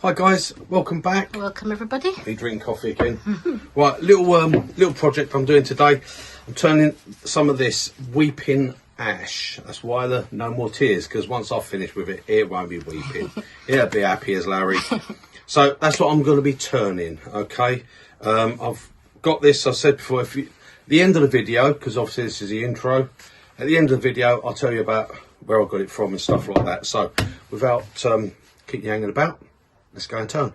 Hi guys, welcome back. Welcome everybody. Me drinking coffee again. Right, little project I'm doing today. I'm turning some of this weeping ash. That's why the no more tears, because once I've finished with it, it won't be weeping. It'll be happy as Larry. So that's what I'm going to be turning. Okay, I've got this. I said before, the end of the video, because obviously this is the intro. At the end of the video, I'll tell you about where I got it from and stuff like that. So without keep you hanging about, let's go and turn.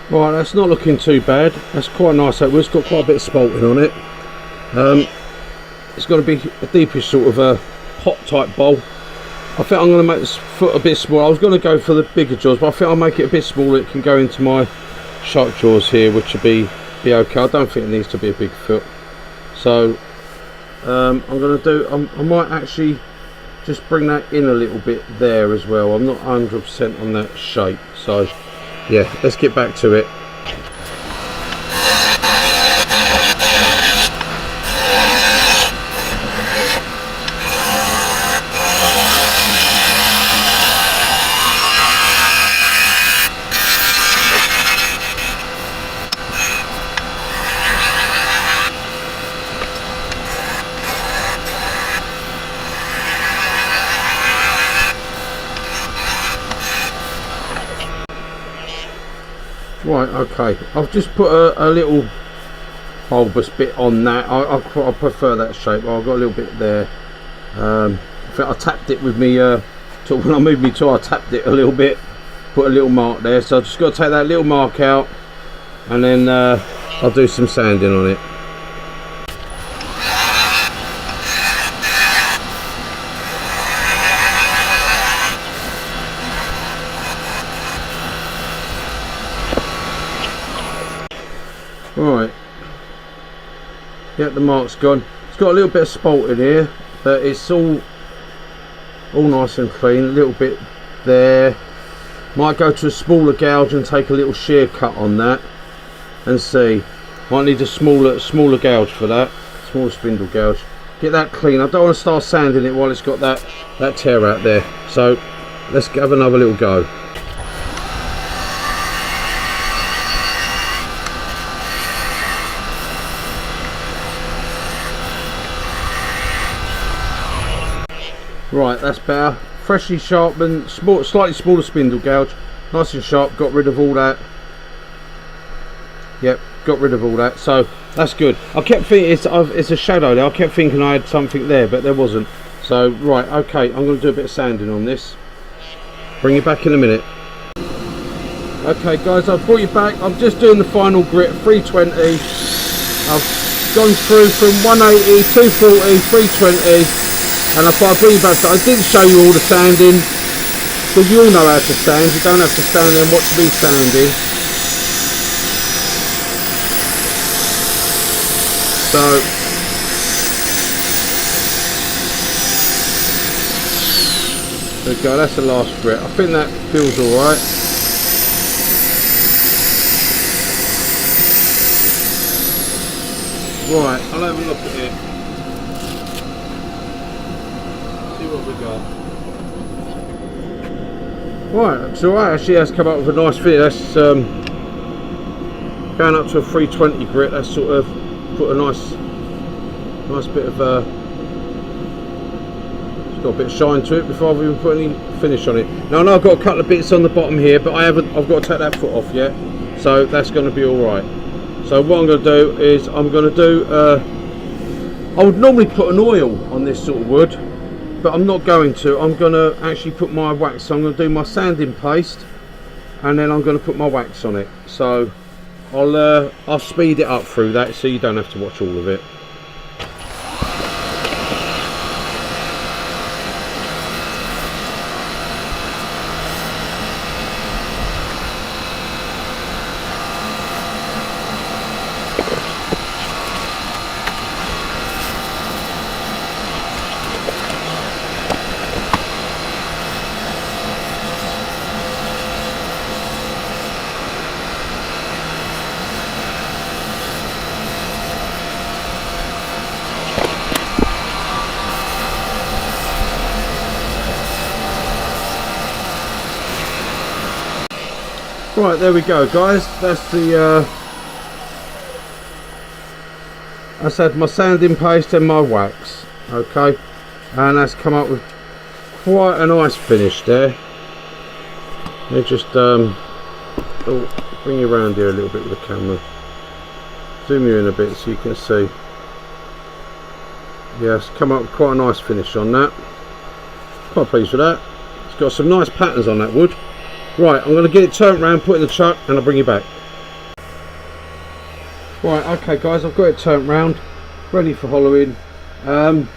Right, that's not looking too bad. That's quite nice. It's got quite a bit of spalting on it. It's going to be a deepish sort of a pot type bowl. I think I'm going to make this foot a bit smaller. I was going to go for the bigger jaws, but I think I'll make it a bit smaller. It can go into my shark jaws here, which will be okay. I don't think it needs to be a big foot. So I'm going to do. I might actually just bring that in a little bit there as well. I'm not 100% on that shape, so. Yeah, let's get back to it. Right, okay, I've just put a little bulbous bit on that. I prefer that shape. I've got a little bit there. I think I tapped it with me, when I moved my tool I tapped it a little bit, put a little mark there, so I've just got to take that little mark out and then I'll do some sanding on it. Right, yeah, the mark's gone. It's got a little bit of spalt in here, but it's all nice and clean. A little bit there. Might go to a smaller gouge and take a little shear cut on that and see. Might need a smaller gouge for that, smaller spindle gouge. Get that clean. I don't want to start sanding it while it's got that tear out there. So let's have another little go. Right, that's better. Freshly sharpened, slightly smaller spindle gouge, nice and sharp. Got rid of all that. Yep, got rid of all that. So that's good. I kept thinking it's a shadow there. I kept thinking I had something there, but there wasn't. So right, okay, I'm going to do a bit of sanding on this. Bring you back in a minute. Okay, guys, I've brought you back. I'm just doing the final grit, 320. I've gone through from 180, 240, 320. And I thought I'd bring you back. I didn't show you all the sanding, because you all know how to sand. You don't have to stand there and watch me sanding. So there we go, that's the last grit. I think that feels alright. Right, I'll have a look at it. See what we got. Right, so I actually has come up with a nice fit. That's going up to a 320 grit. That's sort of put a nice bit of it's got a bit of shine to it before I've even put any finish on it. Now I know I've got a couple of bits on the bottom here, but I've got to take that foot off yet, so that's going to be all right. So what I'm going to do is I'm going to do I would normally put an oil on this sort of wood, but I'm not going to. I'm going to actually put my wax. So I'm going to do my sanding paste, and then I'm going to put my wax on it. So I'll speed it up through that, so you don't have to watch all of it. Right, there we go, guys. That's the I said my sanding paste and my wax. Okay, and that's come up with quite a nice finish there. Let me just bring you around here a little bit with the camera. Zoom you in a bit so you can see. Yes, come up with quite a nice finish on that. Quite pleased with that. It's got some nice patterns on that wood. Right, I'm going to get it turned around, put it in the chuck, and I'll bring you back. Right, okay guys, I've got it turned round, ready for hollowing. I'm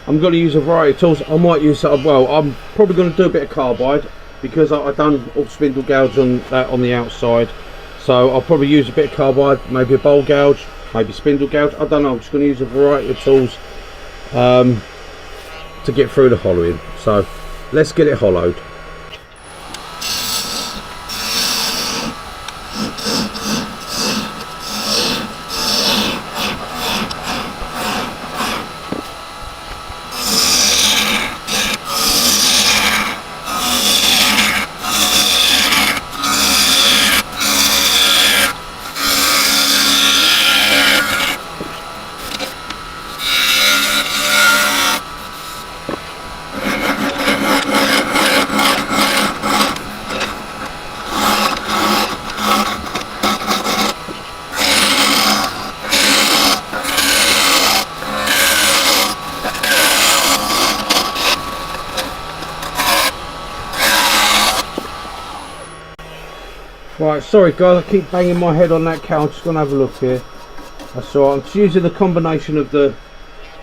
going to use a variety of tools. I might use well, I'm probably going to do a bit of carbide, because I've done all spindle gouge on that on the outside. So I'll probably use a bit of carbide, maybe a bowl gouge, maybe spindle gouge. I don't know, I'm just going to use a variety of tools to get through the hollowing. So let's get it hollowed. Right, sorry guys, I keep banging my head on that cow. I'm just going to have a look here. That's all right. I'm just using the combination of the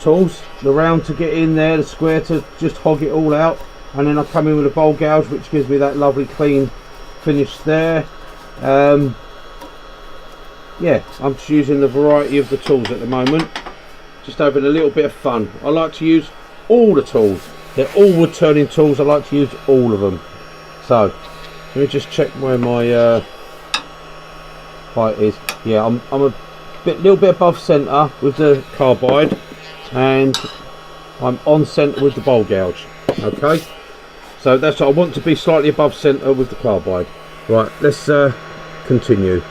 tools, the round to get in there, the square to just hog it all out, and then I come in with a bowl gouge, which gives me that lovely clean finish there. Yeah, I'm just using the variety of the tools at the moment, just having a little bit of fun. I like to use all the tools. They're all wood turning tools. I like to use all of them. So let me just check where my height is. Yeah, I'm a little bit above centre with the carbide, and I'm on centre with the bowl gouge. Okay, so that's what I want to be, slightly above centre with the carbide. Right, let's continue.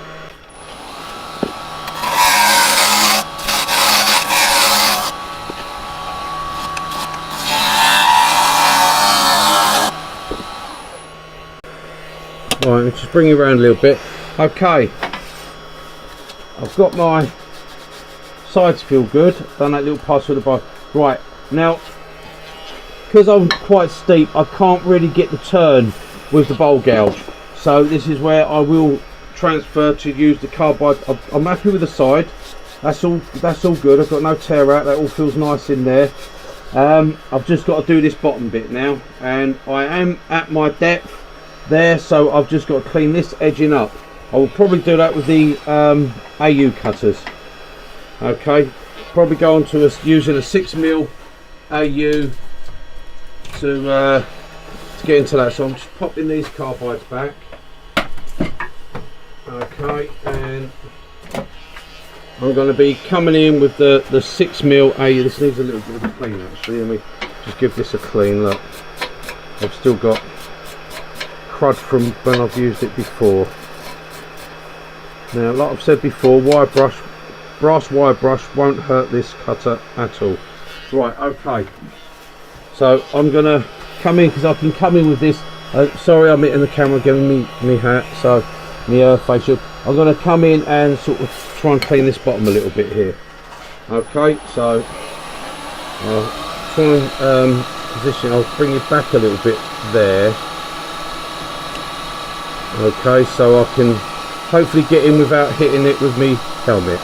Right, let's just bring you around a little bit. Okay, I've got my sides feel good. Done that little pass with the bar. Right, now because I'm quite steep, I can't really get the turn with the bowl gouge. So this is where I will transfer to use the carbide. I'm happy with the side. That's all good. I've got no tear out. That all feels nice in there. I've just got to do this bottom bit now, and I am at my depth there, so I've just got to clean this edging up. I will probably do that with the AU cutters. Okay, probably go on to us using a 6mm AU to get into that. So I'm just popping these carbides back. Okay, and I'm going to be coming in with the 6mm. This needs a little bit of a clean actually. Let me just give this a clean look. I've still got crud from when I've used it before. Now, like I've said before, brass wire brush won't hurt this cutter at all. Right, okay. So I'm going to come in, because I can come in with this. Sorry, I'm hitting the camera, giving me hat, so my facial. I'm going to come in and sort of try and clean this bottom a little bit here. Okay, so I'll try and position. I'll bring it back a little bit there. Okay, so I can hopefully get in without hitting it with me helmet.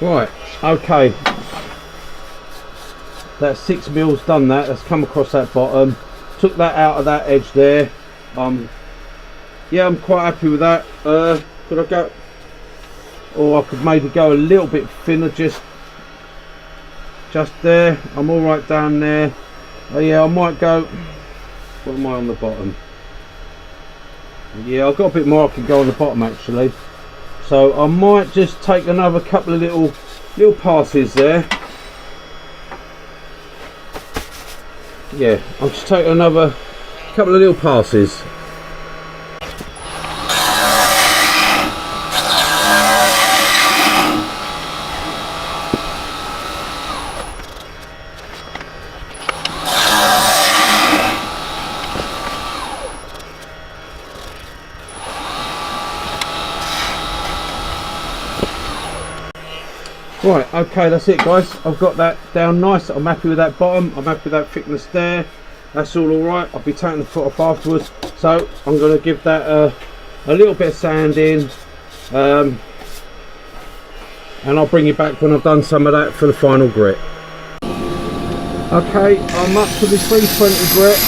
Right, okay, that 6mm's done that. That's come across that bottom, took that out of that edge there. Yeah, I'm quite happy with that. Could I go, or I could maybe go a little bit thinner, just there. I'm all right down there. Yeah, I might go, what am I on the bottom? Yeah, I've got a bit more I can go on the bottom actually. So I might just take another couple of little passes there. Yeah, I'll just take another couple of little passes. Right, okay, that's it guys. I've got that down nice. I'm happy with that bottom. I'm happy with that thickness there. That's all alright. I'll be taking the foot off afterwards. So I'm going to give that a little bit of sand in. And I'll bring you back when I've done some of that for the final grit. Okay, I'm up to the 320 grit.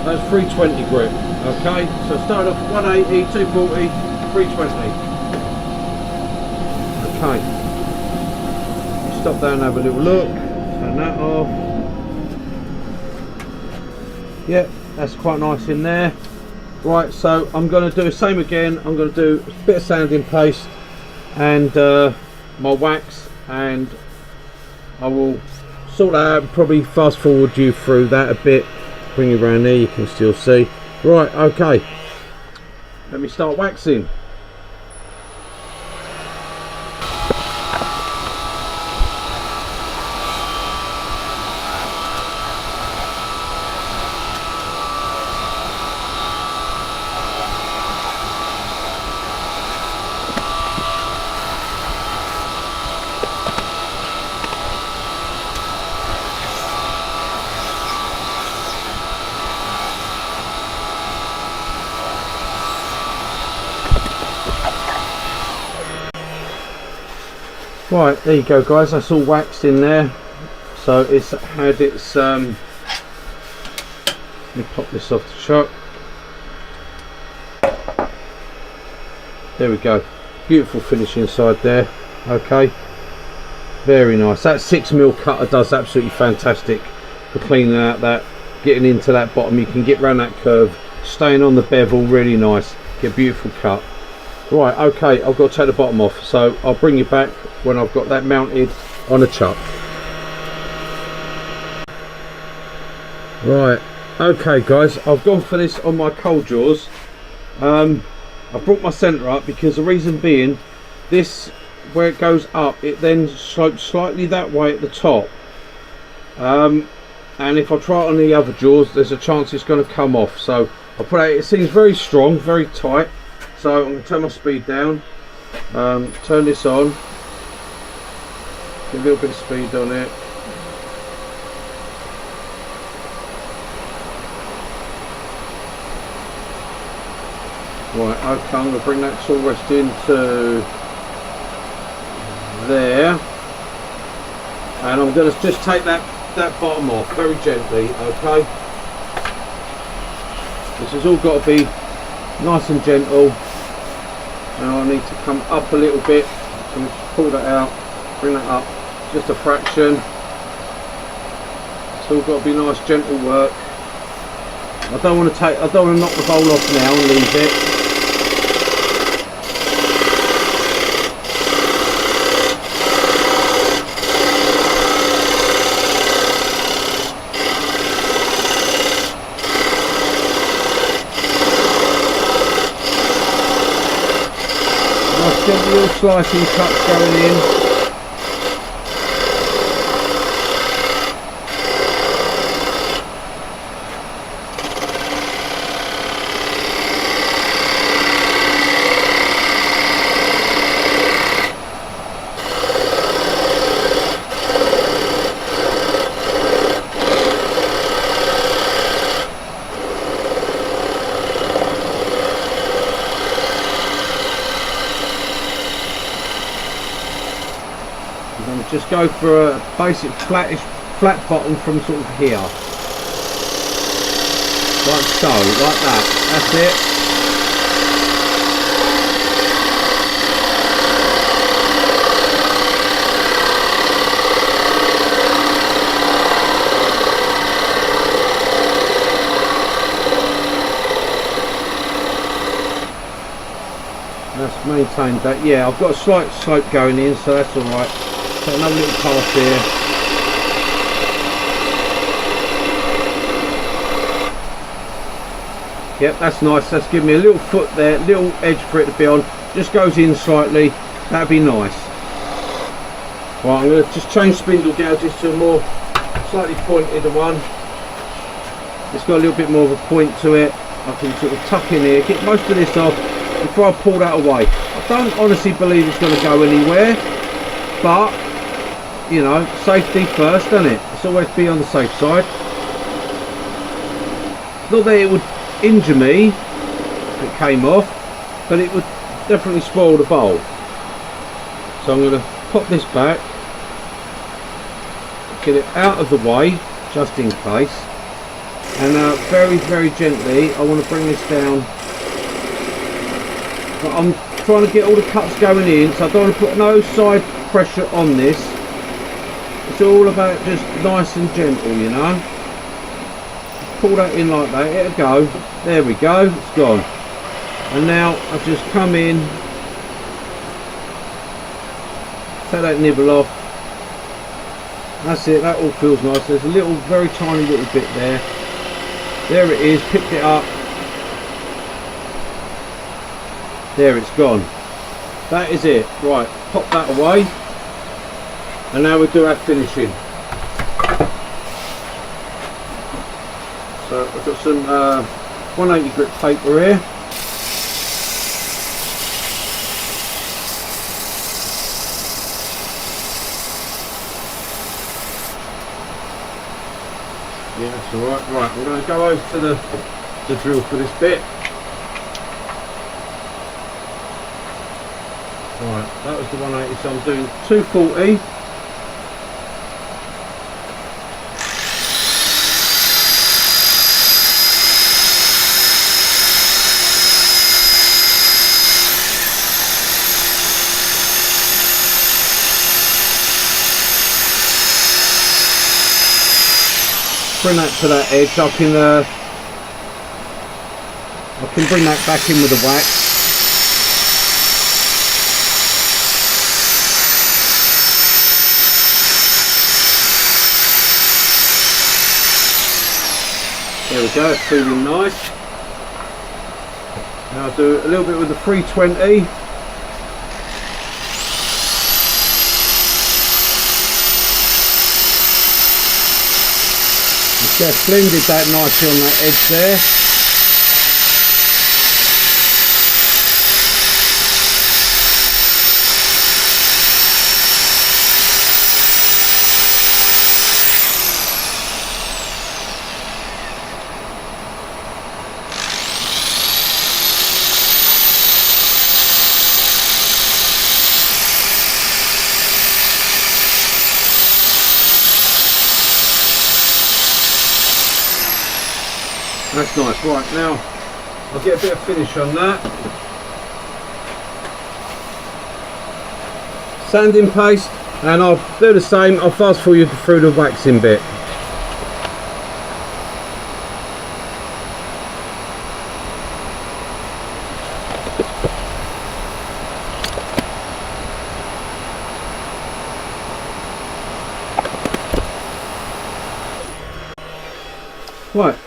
That's 320 grit. Okay, so start off 180, 240, 320. Okay, stop there and have a little look. Turn that off. Yeah, that's quite nice in there. Right, so I'm going to do the same again. I'm going to do a bit of sanding paste and my wax, and I will sort that out and probably fast forward you through that a bit. Bring it around there, you can still see. Right, okay, let me start waxing. Right, there you go guys, that's all waxed in there. So it's had its let me pop this off the shot. There we go, beautiful finish inside there. Okay, very nice. That 6mm cutter does absolutely fantastic for cleaning out that, getting into that bottom. You can get around that curve, staying on the bevel, really nice, get a beautiful cut. Right, okay, I've got to take the bottom off, so I'll bring you back when I've got that mounted on a chuck. Right, okay guys, I've gone for this on my cold jaws. I've brought my centre up because the reason being, this, where it goes up, it then slopes slightly that way at the top. And if I try it on the other jaws, there's a chance it's going to come off. So I'll put it, it seems very strong, very tight. So I'm going to turn my speed down, turn this on, a little bit of speed on it. Right, okay, I'm going to bring that tool rest into there, and I'm going to just take that bottom off very gently. Okay, this has all got to be nice and gentle. Now I need to come up a little bit, so just pull that out, bring that up just a fraction. It's all got to be nice gentle work. I don't want to knock the bowl off now and leave it. Nice little slicing cuts going in. Just go for a basic flat bottom from sort of here, like so, like that. That's it. That's maintained that. Yeah, I've got a slight slope going in, so that's all right. Got another little pass here. Yep, that's nice. That's giving me a little foot there, little edge for it to be on. Just goes in slightly. That'd be nice. Right, I'm going to just change spindle gouges to a more slightly pointed one. It's got a little bit more of a point to it. I can sort of tuck in here, get most of this off before I pull that away. I don't honestly believe it's going to go anywhere, but you know, safety first, doesn't it? It's always be on the safe side. Not that it would injure me if it came off, but it would definitely spoil the bowl. So I'm going to pop this back, get it out of the way just in case, and very, very gently I want to bring this down. But I'm trying to get all the cuts going in, so I don't want to put no side pressure on this. It's all about just nice and gentle, you know. Pull that in like that, it'll go. There we go, it's gone. And now I just come in, take that nibble off. That's it, that all feels nice. There's a little, very tiny little bit there. There it is, picked it up. There, it's gone. That is it. Right, pop that away. And now we'll do our finishing. So I've got some 180 grit paper here. Yeah, that's alright. Right, we're going to go over to the drill for this bit. Right, that was the 180, so I'm doing 240. Bring that to that edge. I can bring that back in with a wax. There we go, it's feeling nice. Now I'll do a little bit with the 320. Just blended that nicely on that edge there. That's nice. Right, now I'll get a bit of finish on that. Sanding paste, and I'll do the same. I'll fast forward through the waxing bit. Right,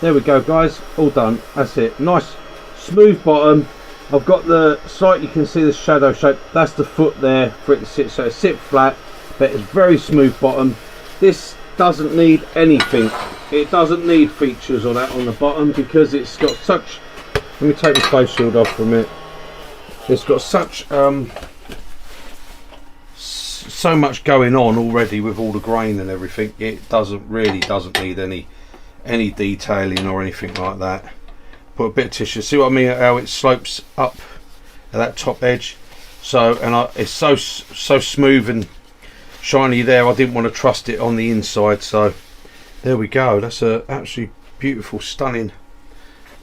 there we go guys, all done. That's it. Nice smooth bottom. I've got the site, you can see the shadow shape, that's the foot there for it to sit, so it sit flat, but it's very smooth bottom. This doesn't need anything, it doesn't need features or that on the bottom, because it's got such, let me take the face shield off for a minute, it's got such so much going on already with all the grain and everything. It really doesn't need any detailing or anything like that. Put a bit of tissue, see what I mean, how it slopes up at that top edge. So, and it's so smooth and shiny there, I didn't want to trust it on the inside. So there we go, that's a absolutely beautiful, stunning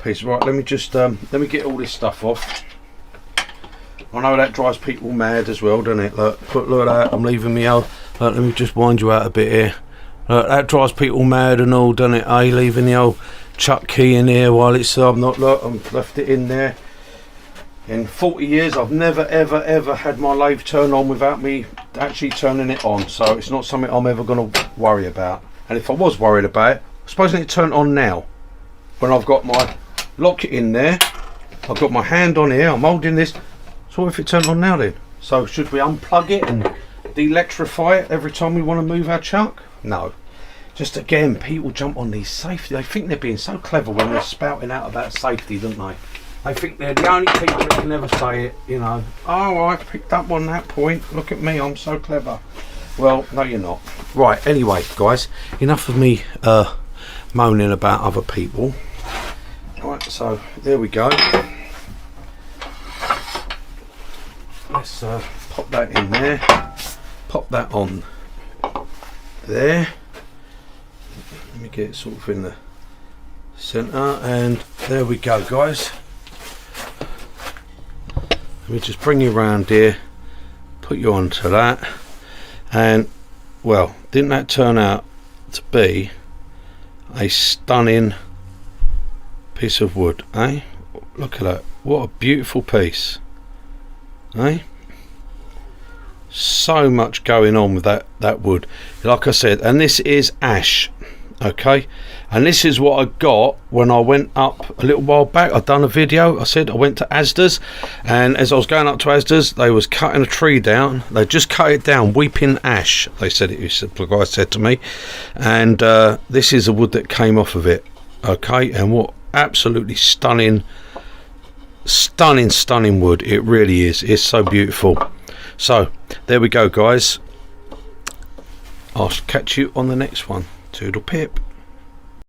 piece. Right, let me just let me get all this stuff off. I know that drives people mad as well, doesn't it? Look at that, I'm leaving me out. Look, let me just wind you out a bit here. Look, that drives people mad and all, doesn't it? Leaving the old chuck key in here while it's I've left it in there. In 40 years I've never ever had my lathe turn on without me actually turning it on, so it's not something I'm ever going to worry about. And if I was worried about it, supposing it turned on now, when I've got my lock in there, I've got my hand on here, I'm holding this, so what if it turned on now then? So should we unplug it and de-electrify it every time we want to move our chuck? No. Just again, people jump on these safety. They think they're being so clever when they're spouting out about safety, don't they? They think they're the only people that can ever say it, you know. Oh, I picked up on that point. Look at me, I'm so clever. Well, no, you're not. Right, anyway, guys, enough of me moaning about other people. Right, so there we go. Let's pop that in there. Pop that on there. Let me get it sort of in the centre, and there we go guys. Let me just bring you around here, put you onto that, and well, didn't that turn out to be a stunning piece of wood, eh? Look at that, what a beautiful piece, eh? So much going on with that wood, like I said, and this is ash. Okay, and this is what I got when I went up a little while back. I've done a video, I said I went to Asda's, and as I was going up to Asda's, they was cutting a tree down. They just cut it down, weeping ash, they said it was, the guy said to me, and this is the wood that came off of it. Okay, and what absolutely stunning wood it really is. It's so beautiful. So there we go guys, I'll catch you on the next one. Toodle pip.